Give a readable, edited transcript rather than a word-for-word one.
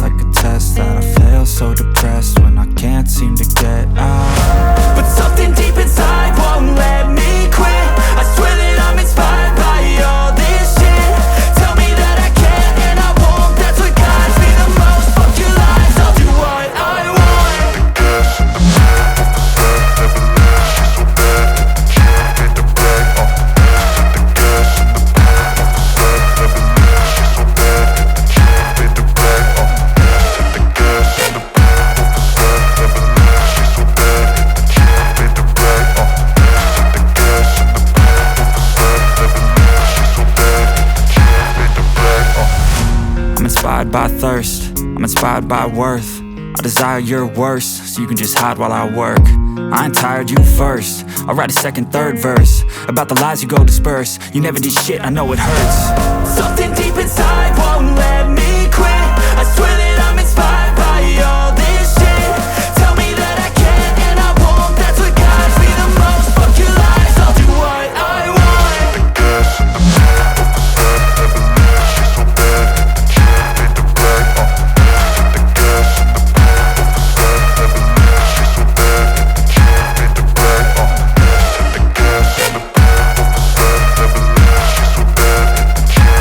like a test that I fail, so depressed when I can't seem to get out. But something deep inside won't let me quit. I swear that I'm inspired by all this shit. Tell me that I can and I won't, that's what guides me the most. Fuck your lies, I'll do what I want. I'm inspired by thirst, I'm inspired by worth. I desire your worst, so you can just hide while I work. I ain't tired, you first. I'll write a second, third verse about the lies you go disperse. You never did shit, I know it hurts. Something deep inside won't let me